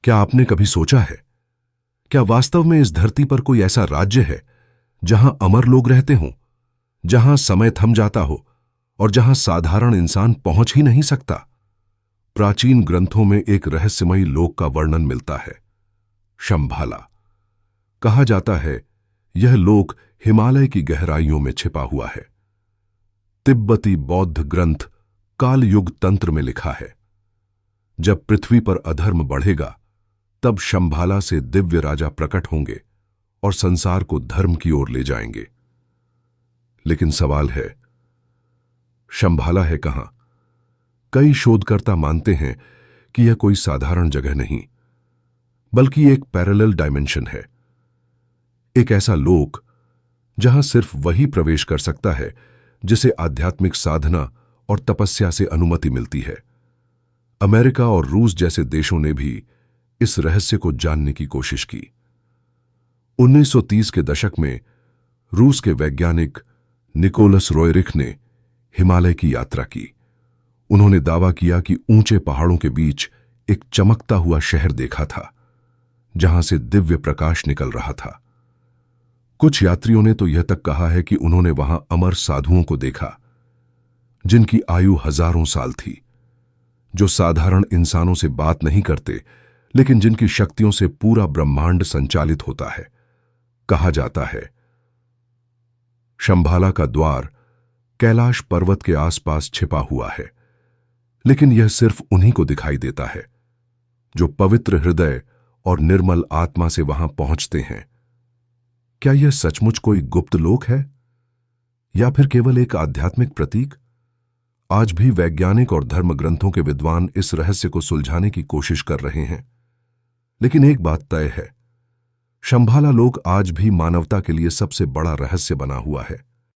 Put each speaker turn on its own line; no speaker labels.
क्या आपने कभी सोचा है, क्या वास्तव में इस धरती पर कोई ऐसा राज्य है जहां अमर लोग रहते हों, जहां समय थम जाता हो और जहां साधारण इंसान पहुंच ही नहीं सकता? प्राचीन ग्रंथों में एक रहस्यमयी लोक का वर्णन मिलता है, शंभाला। कहा जाता है यह लोक हिमालय की गहराइयों में छिपा हुआ है। तिब्बती बौद्ध ग्रंथ काल युग तंत्र में लिखा है, जब पृथ्वी पर अधर्म बढ़ेगा तब शंभाला से दिव्य राजा प्रकट होंगे और संसार को धर्म की ओर ले जाएंगे। लेकिन सवाल है, शंभाला है कहां? कई शोधकर्ता मानते हैं कि यह कोई साधारण जगह नहीं, बल्कि एक पैरेलल डायमेंशन है, एक ऐसा लोक जहां सिर्फ वही प्रवेश कर सकता है जिसे आध्यात्मिक साधना और तपस्या से अनुमति मिलती है। अमेरिका और रूस जैसे देशों ने भी इस रहस्य को जानने की कोशिश की। 1930 के दशक में रूस के वैज्ञानिक निकोलस रोएरिख ने हिमालय की यात्रा की। उन्होंने दावा किया कि ऊंचे पहाड़ों के बीच एक चमकता हुआ शहर देखा था, जहां से दिव्य प्रकाश निकल रहा था। कुछ यात्रियों ने तो यह तक कहा है कि उन्होंने वहां अमर साधुओं को देखा, जिनकी आयु हजारों साल थी, जो साधारण इंसानों से बात नहीं करते, लेकिन जिनकी शक्तियों से पूरा ब्रह्मांड संचालित होता है। कहा जाता है शंभाला का द्वार कैलाश पर्वत के आसपास छिपा हुआ है, लेकिन यह सिर्फ उन्हीं को दिखाई देता है जो पवित्र हृदय और निर्मल आत्मा से वहां पहुंचते हैं। क्या यह सचमुच कोई गुप्त लोक है या फिर केवल एक आध्यात्मिक प्रतीक? आज भी वैज्ञानिक और धर्म ग्रंथों के विद्वान इस रहस्य को सुलझाने की कोशिश कर रहे हैं। लेकिन एक बात तय है, शंभाला लोक आज भी मानवता के लिए सबसे बड़ा रहस्य बना हुआ है।